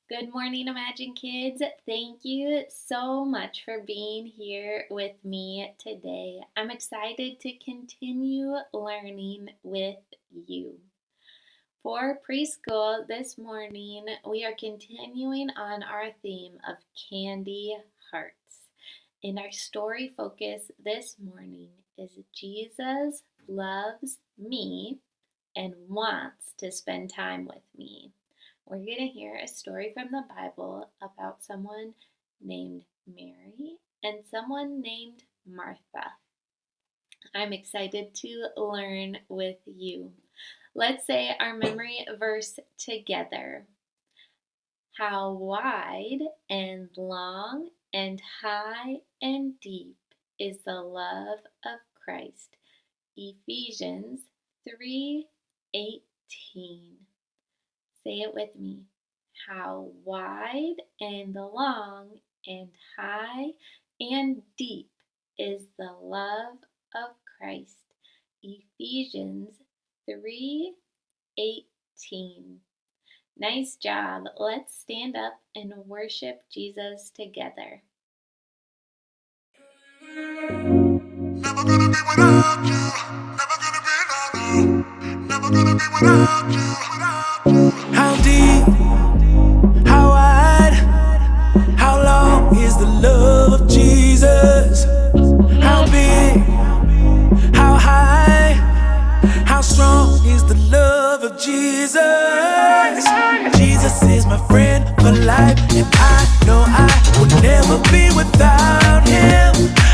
Good morning, Imagine Kids. Thank you so much for being here with me today. I'm excited to continue learning with you. For preschool this morning, we are continuing on our theme of candy hearts. And our story focus this morning is Jesus loves me and wants to spend time with me. We're going to hear a story from the Bible about someone named Mary and someone named Martha. I'm excited to learn with you. Let's say our memory verse together. How wide and long and high and deep is the love of Christ. Ephesians 3:18. Say it with me. How wide and long and high and deep is the love of Christ. Ephesians 3:18. Nice job. Let's stand up and worship Jesus together. Never gonna be without you. Never gonna be, no. Never gonna be without you. How deep, how wide, how long is the love of Jesus? How big, how high, how strong is the love of Jesus? Jesus is my friend for life, and I know I will never be without him.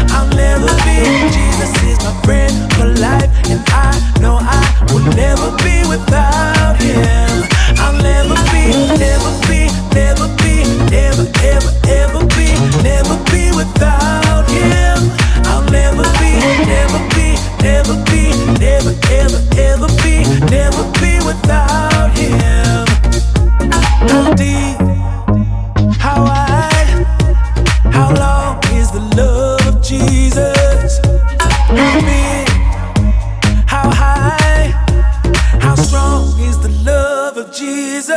I'll never be. Jesus is my friend for life, and I know I will never be without him. I'll never be, never be, never be, never, ever, ever be, never be without him. I'll never be, never be, never be, never, ever, ever be, never be without him. How deep, how wide, how long is the love of Jesus? How big, how high, how strong is the love of Jesus?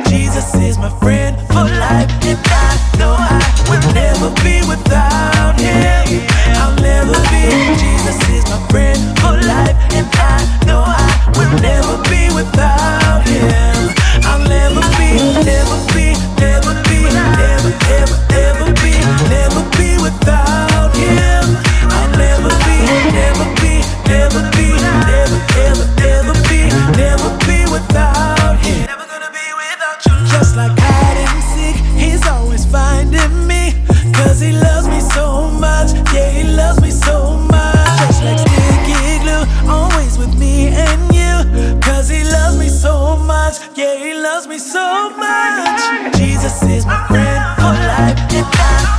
Jesus is my friend for life, and I know I will never be without him. I'll never be. Jesus is my friend for life, and I know I will never be without him. I'll never be, never be, never be, never, ever, ever be, never be without him. I'll never be, never be, never be, never, ever, ever be, never be without him. Never gonna be without you. Just like hide and seek, he's always finding me, 'cause he loves me so much. Yeah, he loves me so much. Just like sticky glue, always with me and you, 'cause he loves me so much. Yeah, he loves me so much. Jesus is my friend for life, and I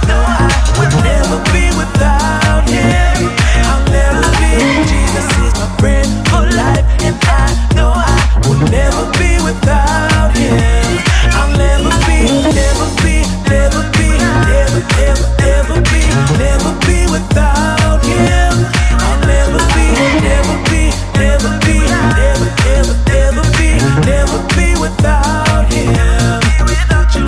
know I will never be without him. I'll never be. Jesus is my friend for life, and I know I will never be without him. I'll never be, never be, never be, never, ever, ever be, never be without him. I'll never be, never be, never be, never, ever, ever be, never be without him. Without you.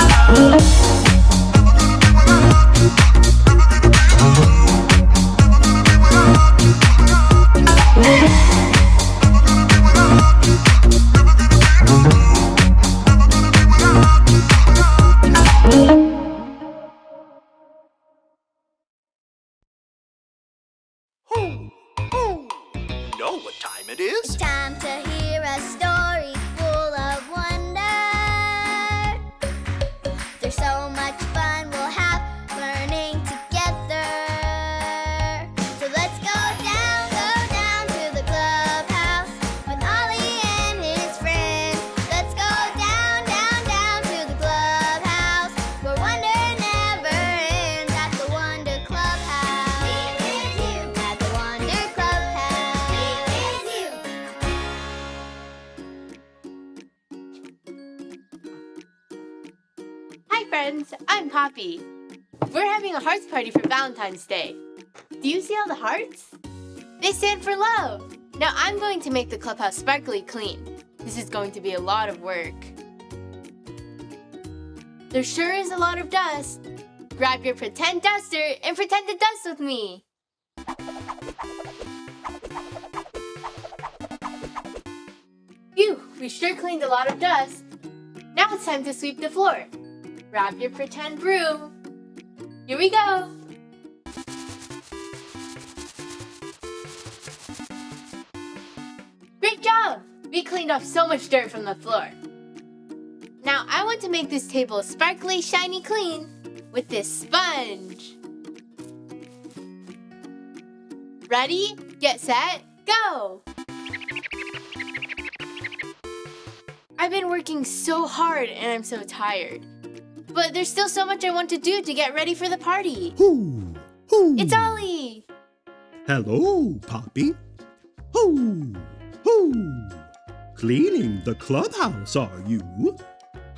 You know what time it is? It's time to hear a story full of wonder. There's so much fun we'll have learning together. So let's go down to the clubhouse with Ollie and his friends. Let's go down to the clubhouse where wonder never ends at the Wonder Clubhouse. Meet with you at the Wonder Clubhouse. Meet with you. Hi friends, I'm Poppy. We're having a hearts party for Valentine's Day. Do you see all the hearts? They stand for love. Now I'm going to make the clubhouse sparkly clean. This is going to be a lot of work. There sure is a lot of dust. Grab your pretend duster and pretend to dust with me. Phew, we sure cleaned a lot of dust. Now it's time to sweep the floor. Grab your pretend broom. Here we go. Great job! We cleaned off so much dirt from the floor. Now I want to make this table sparkly, shiny clean with this sponge. Ready, get set, go! I've been working so hard and I'm so tired. But there's still so much I want to do to get ready for the party. Hoo, hoo. It's Ollie! Hello, Poppy. Hoo, hoo. Cleaning the clubhouse, are you?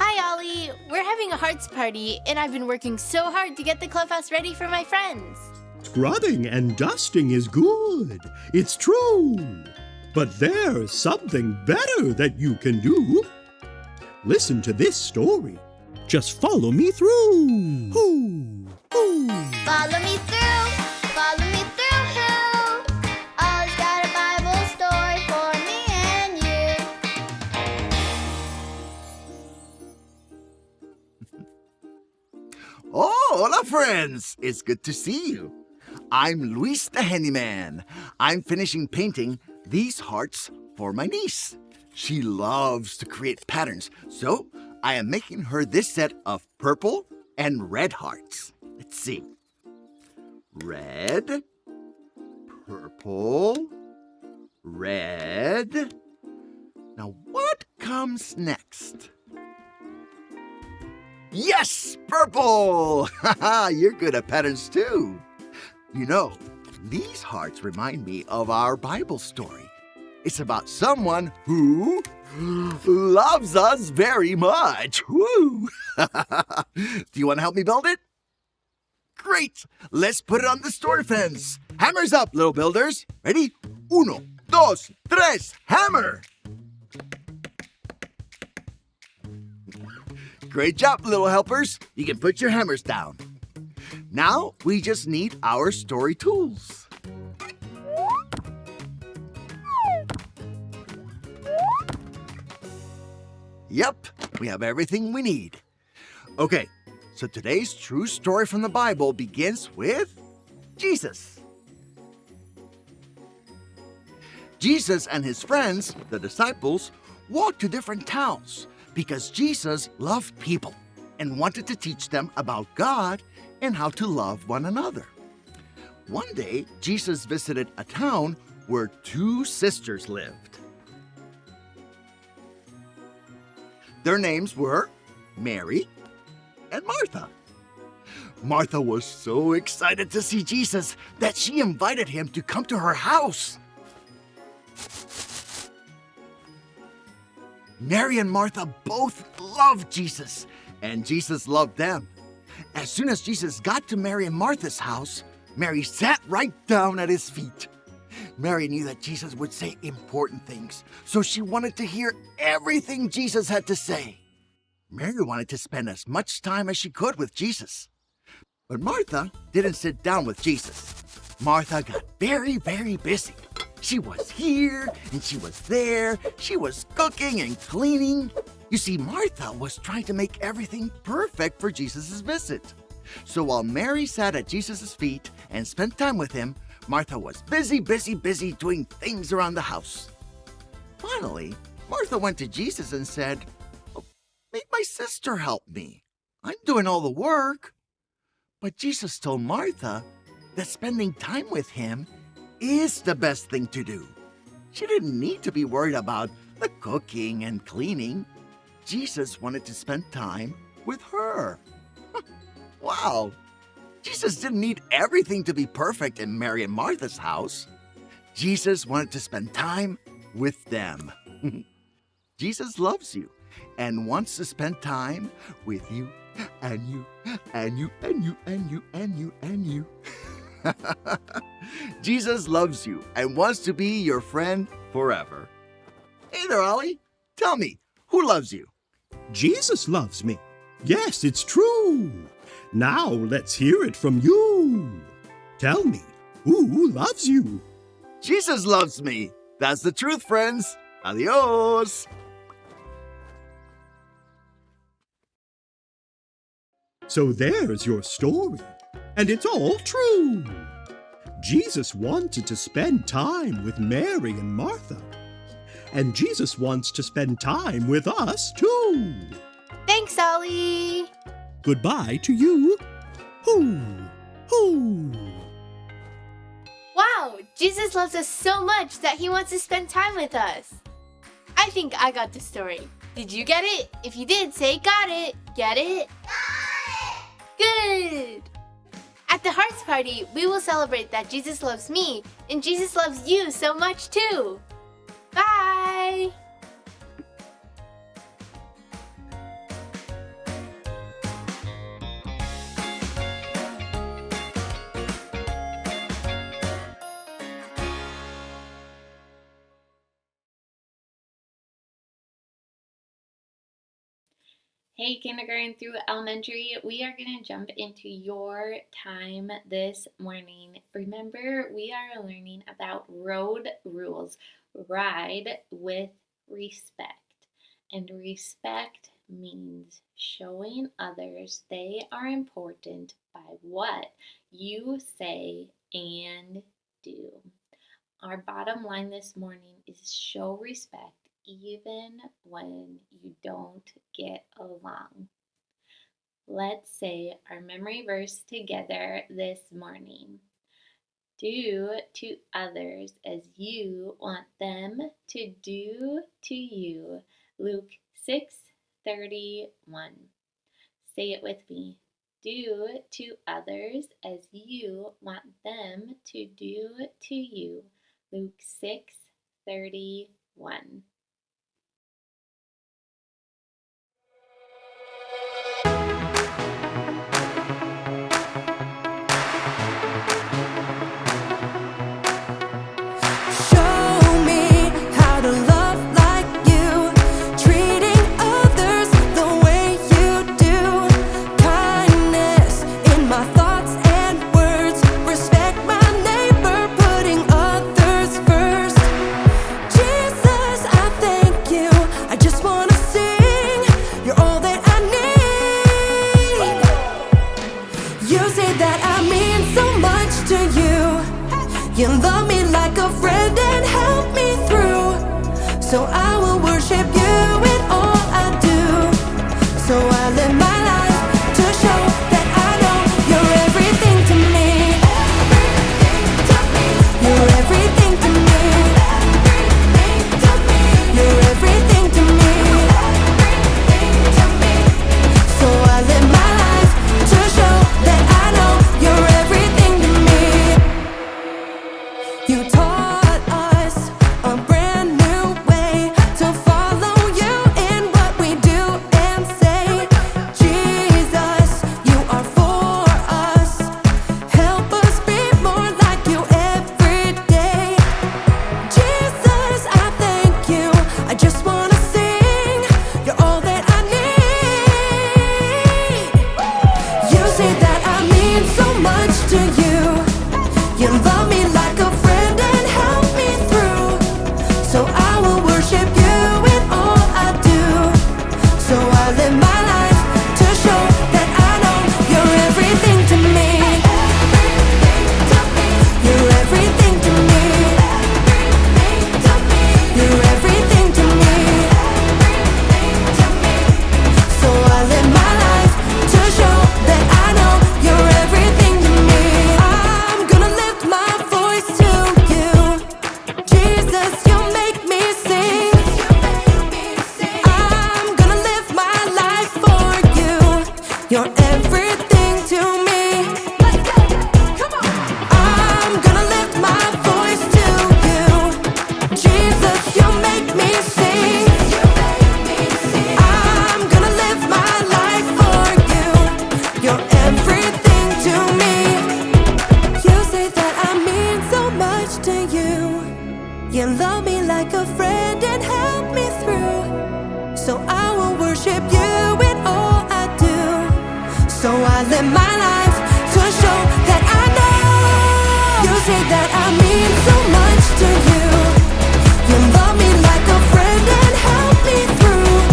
Hi, Ollie. We're having a hearts party and I've been working so hard to get the clubhouse ready for my friends. Scrubbing and dusting is good. It's true. But there's something better that you can do. Listen to this story. Just follow me through. Hoo, hoo. Follow me through, follow me through, who? Ollie's got a Bible story for me and you. Oh, hola, friends! It's good to see you. I'm Luis the Handyman. I'm finishing painting these hearts for my niece. She loves to create patterns, so I am making her this set of purple and red hearts. Let's see. Red, purple, red. Now, what comes next? Yes, purple! Haha, you're good at patterns too. You know, these hearts remind me of our Bible story. It's about someone who loves us very much. Woo! Do you want to help me build it? Great! Let's put it on the story fence. Hammers up, little builders. Ready? Uno, dos, tres, hammer! Great job, little helpers. You can put your hammers down. Now, we just need our story tools. Yep, we have everything we need. Okay, so today's true story from the Bible begins with Jesus. Jesus and his friends, the disciples, walked to different towns because Jesus loved people and wanted to teach them about God and how to love one another. One day, Jesus visited a town where two sisters lived. Their names were Mary and Martha. Martha was so excited to see Jesus that she invited him to come to her house. Mary and Martha both loved Jesus, and Jesus loved them. As soon as Jesus got to Mary and Martha's house, Mary sat right down at his feet. Mary knew that Jesus would say important things, so she wanted to hear everything Jesus had to say. Mary wanted to spend as much time as she could with Jesus. But Martha didn't sit down with Jesus. Martha got very, very busy. She was here and she was there. She was cooking and cleaning. You see, Martha was trying to make everything perfect for Jesus' visit. So while Mary sat at Jesus' feet and spent time with him, Martha was busy doing things around the house. Finally, Martha went to Jesus and said, "Oh, make my sister help me. I'm doing all the work." But Jesus told Martha that spending time with him is the best thing to do. She didn't need to be worried about the cooking and cleaning. Jesus wanted to spend time with her. Wow! Jesus didn't need everything to be perfect in Mary and Martha's house. Jesus wanted to spend time with them. Jesus loves you and wants to spend time with you and you and you and you and you and you and you. Jesus loves you and wants to be your friend forever. Hey there, Ollie. Tell me, who loves you? Jesus loves me. Yes, it's true. Now let's hear it from you. Tell me, who loves you? Jesus loves me. That's the truth, friends. Adios. So there's your story, and it's all true. Jesus wanted to spend time with Mary and Martha, and Jesus wants to spend time with us too. Thanks, Ollie. Goodbye to you. Hoo, hoo. Wow, Jesus loves us so much that he wants to spend time with us. I think I got the story. Did you get it? If you did, say got it. Get it? Good! At the Hearts Party, we will celebrate that Jesus loves me and Jesus loves you so much too. Bye! Hey, kindergarten through elementary, we are going to jump into your time this morning. Remember, we are learning about road rules. Ride with respect. And respect means showing others they are important by what you say and do. Our bottom line this morning is show respect even when you don't get along. Let's say our memory verse together this morning. Do to others as you want them to do to you. Luke 6:31. Say it with me. Do to others as you want them to do to you. Luke 6:31. Show me how to love like you, treating others the way you do. Kindness in my thoughts and words, respect my neighbor, putting others first. Jesus, I thank you. I just wanna sing. You're all that I need. You say that I mean so much to you. You love me like a friend and help me through. So I will worship you in all I do. So I live my life to show that I know you're everything to me. You're everything to me. You're everything to me. So I live my life to show that I know you're everything to me. You taught us a brand new way to follow you in what we do and say. Jesus, you are for us. Help us be more like you every day. Jesus, I thank you. I just wanna sing. You're all that I need. You say that I mean so much to you. You love me like a friend and help me through. So I will worship you in all I do. So I live my life to show that I know you're everything to me. You're everything to me. You're everything to me. So I live my life to show that I know you're everything to me. I'm gonna lift my voice to you. Jesus, you make me sing. I'm gonna live my life for you. You're everything to me. I'm gonna lift my voice to you. Jesus, you make me sing. I'm gonna live my life for you. You're everything to me. You say that I mean so much to you. You love me like a friend and help me through. So I will worship you in all I do. So I live my life to show that I know. You say that I mean so much to you. You love me like a friend and help me through.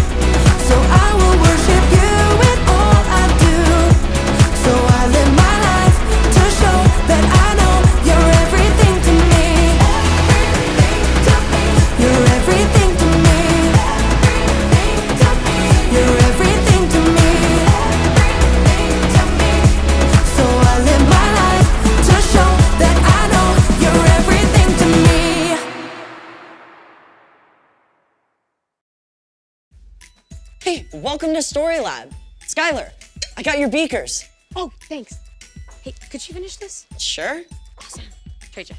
So I will worship you in all I do. So I live my life to show that I know you're everything to me. You're everything to me. You're everything to me. So I live my life to show that I know you're everything to me. Hey, welcome to Story Lab. Skylar, I got your beakers. Oh, thanks. Hey, could you finish this? Sure. Awesome. Trade you.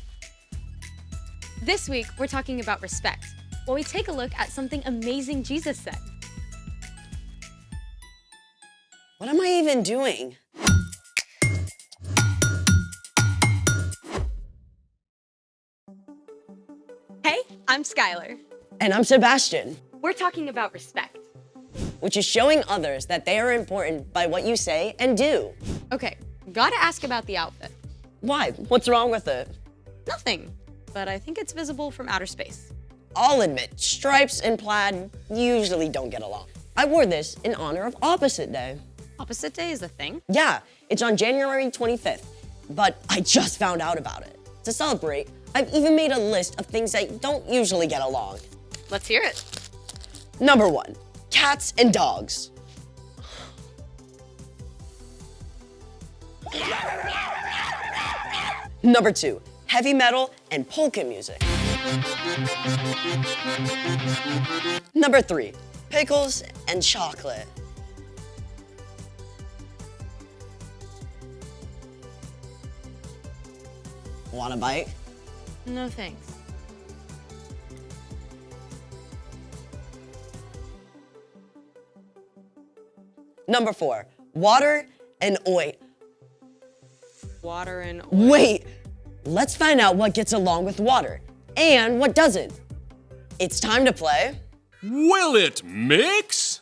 This week, we're talking about respect, while we take a look at something amazing Jesus said. What am I even doing? Hey, I'm Skylar. And I'm Sebastian, We're talking about respect. which is showing others that they are important by what you say and do. Okay, gotta ask about the outfit. Why? What's wrong with it? Nothing, but I think it's visible from outer space. I'll admit, stripes and plaid usually don't get along. I wore this in honor of Opposite Day. Opposite Day is a thing? Yeah, it's on January 25th, but I just found out about it. To celebrate, I've even made a list of things that don't usually get along. Let's hear it. Number 1, cats and dogs. Number 2, heavy metal and polka music. Number 3, pickles and chocolate. Want a bite? No thanks. Number 4, water and oil. Water and oil. Wait, let's find out what gets along with water and what doesn't. It's time to play. Will it mix?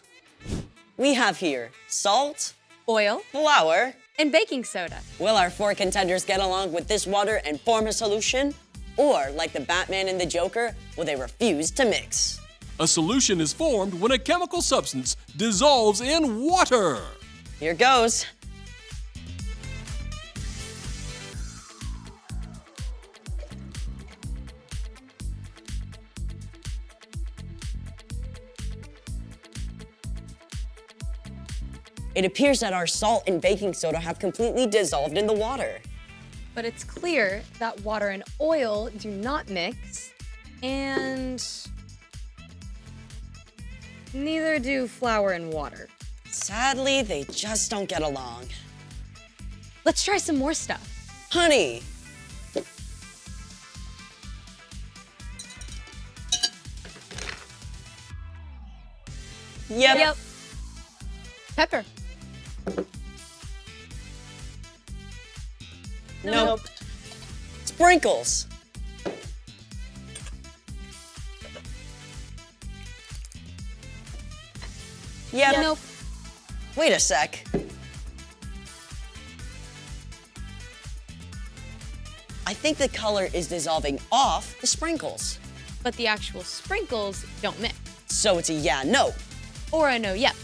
We have here salt, Oil flour. and baking soda. Will our 4 contenders get along with this water and form a solution? Or, like the Batman and the Joker, will they refuse to mix? A solution is formed when a chemical substance dissolves in water. Here goes. It appears that our salt and baking soda have completely dissolved in the water. But it's clear that water and oil do not mix, and neither do flour and water. Sadly, they just don't get along. Let's try some more stuff. Honey! Yep. Pepper. Nope. Sprinkles. Yep. Nope. Wait a sec. I think the color is dissolving off the sprinkles. But the actual sprinkles don't mix. So it's a yeah, no. Or a no, yep.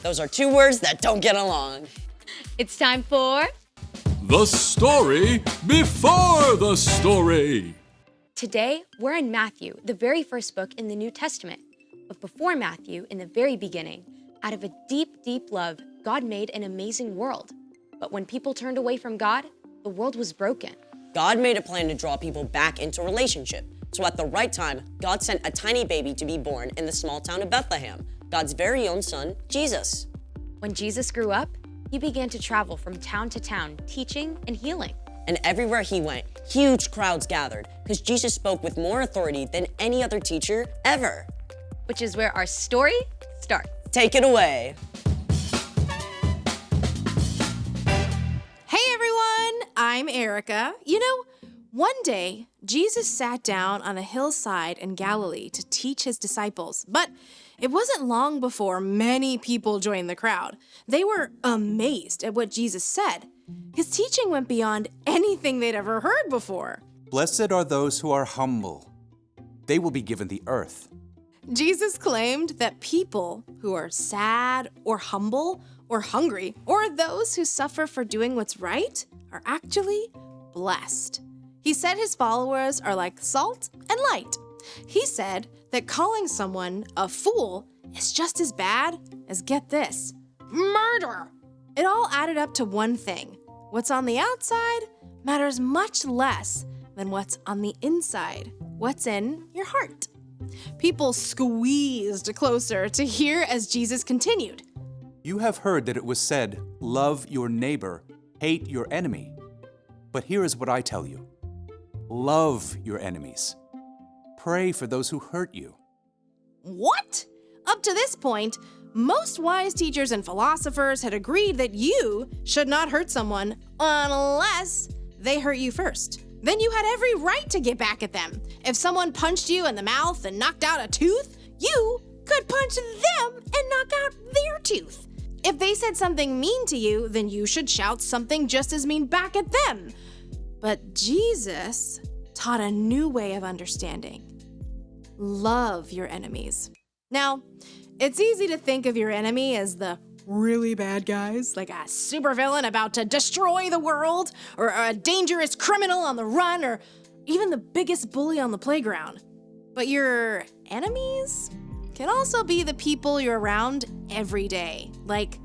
Those are 2 words that don't get along. It's time for... The story before the story. Today, we're in Matthew, the very first book in the New Testament. But before Matthew, in the very beginning, out of a deep, deep love, God made an amazing world. But when people turned away from God, the world was broken. God made a plan to draw people back into relationship. So at the right time, God sent a tiny baby to be born in the small town of Bethlehem, God's very own son, Jesus. When Jesus grew up, he began to travel from town to town, teaching and healing. And everywhere he went, huge crowds gathered because Jesus spoke with more authority than any other teacher ever. Which is where our story starts. Take it away. Hey everyone, I'm Erica. You know, one day, Jesus sat down on a hillside in Galilee to teach his disciples, but It wasn't long before many people joined the crowd. They were amazed at what Jesus said. His teaching went beyond anything they'd ever heard before. Blessed are those who are humble. They will be given the earth. Jesus claimed that people who are sad or humble or hungry or those who suffer for doing what's right are actually blessed. He said his followers are like salt and light. He said that calling someone a fool is just as bad as, get this, murder. It all added up to one thing. What's on the outside matters much less than what's on the inside, what's in your heart. People squeezed closer to hear as Jesus continued. You have heard that it was said, love your neighbor, hate your enemy. But here is what I tell you. Love your enemies. Pray for those who hurt you. What? Up to this point, most wise teachers and philosophers had agreed that you should not hurt someone unless they hurt you first. Then you had every right to get back at them. If someone punched you in the mouth and knocked out a tooth, you could punch them and knock out their tooth. If they said something mean to you, then you should shout something just as mean back at them. But Jesus taught a new way of understanding. Love your enemies. Now, it's easy to think of your enemy as the really bad guys, like a supervillain about to destroy the world, or a dangerous criminal on the run, or even the biggest bully on the playground. But your enemies can also be the people you're around every day, like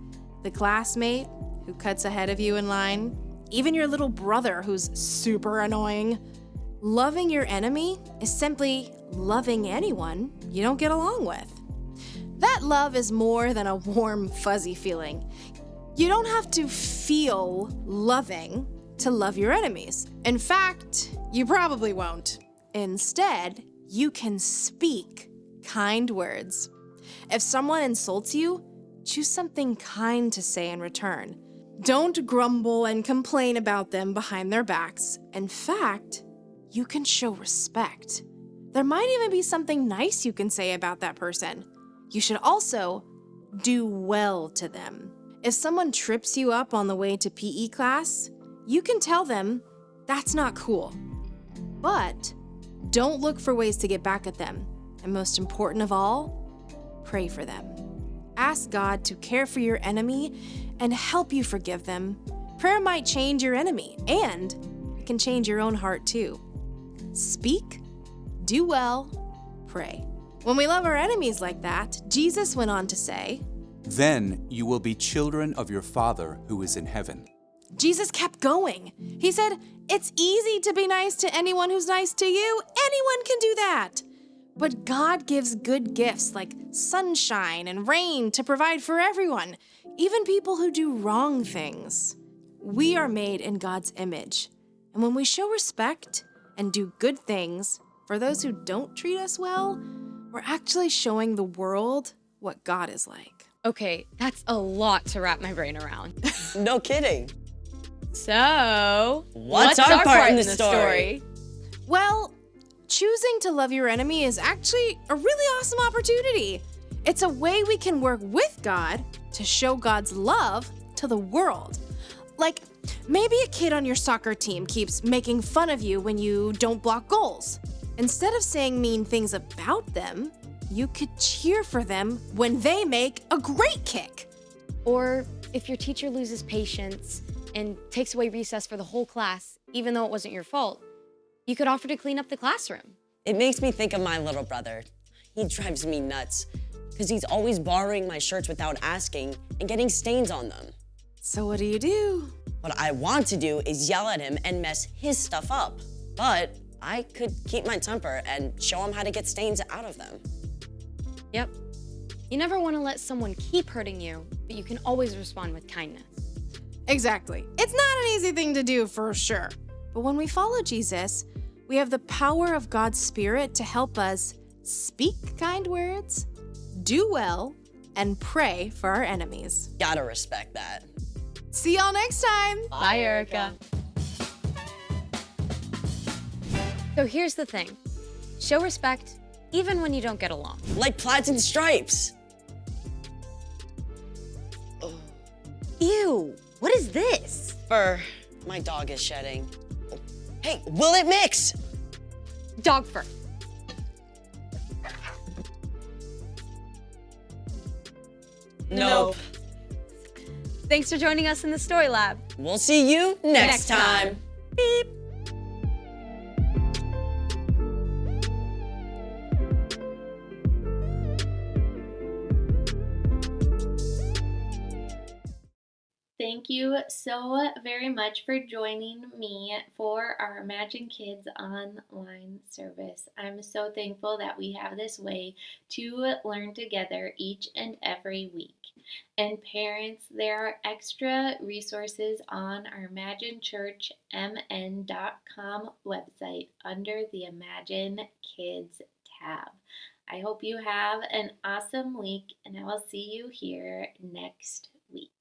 the classmate who cuts ahead of you in line, even your little brother who's super annoying. Loving your enemy is simply loving anyone you don't get along with. That love is more than a warm, fuzzy feeling. You don't have to feel loving to love your enemies. In fact, you probably won't. Instead, you can speak kind words. If someone insults you, choose something kind to say in return. Don't grumble and complain about them behind their backs. In fact, you can show respect. There might even be something nice you can say about that person. You should also do well to them. If someone trips you up on the way to PE class, you can tell them that's not cool. But don't look for ways to get back at them. And most important of all, pray for them. Ask God to care for your enemy and help you forgive them. Prayer might change your enemy, and it can change your own heart too. Speak, do well, pray. When we love our enemies like that, Jesus went on to say, Then you will be children of your Father who is in heaven. Jesus kept going. He said, it's easy to be nice to anyone who's nice to you. Anyone can do that. But God gives good gifts like sunshine and rain to provide for everyone, even people who do wrong things. We are made in God's image. And when we show respect and do good things for those who don't treat us well, we're actually showing the world what God is like. Okay, that's a lot to wrap my brain around. No kidding. So, What's our part in the story? Well, choosing to love your enemy is actually a really awesome opportunity. It's a way we can work with God to show God's love to the world. Like, maybe a kid on your soccer team keeps making fun of you when you don't block goals. Instead of saying mean things about them, you could cheer for them when they make a great kick. Or if your teacher loses patience and takes away recess for the whole class, even though it wasn't your fault, you could offer to clean up the classroom. It makes me think of my little brother. He drives me nuts because he's always borrowing my shirts without asking and getting stains on them. So what do? What I want to do is yell at him and mess his stuff up. But I could keep my temper and show him how to get stains out of them. Yep. You never want to let someone keep hurting you, but you can always respond with kindness. Exactly. It's not an easy thing to do for sure. But when we follow Jesus, we have the power of God's Spirit to help us speak kind words, do well, and pray for our enemies. Gotta respect that. See y'all next time. Bye, Erica. So here's the thing. Show respect even when you don't get along. Like plaids and stripes. Ew, what is this? Fur. My dog is shedding. Oh, hey, will it mix? Dog fur. Nope. Thanks for joining us in the Story Lab. We'll see you next time. Beep. Thank you so very much for joining me for our Imagine Kids online service. I'm so thankful that we have this way to learn together each and every week. And parents, there are extra resources on our imaginechurchmn.com website under the Imagine Kids tab. I hope you have an awesome week, and I will see you here next week.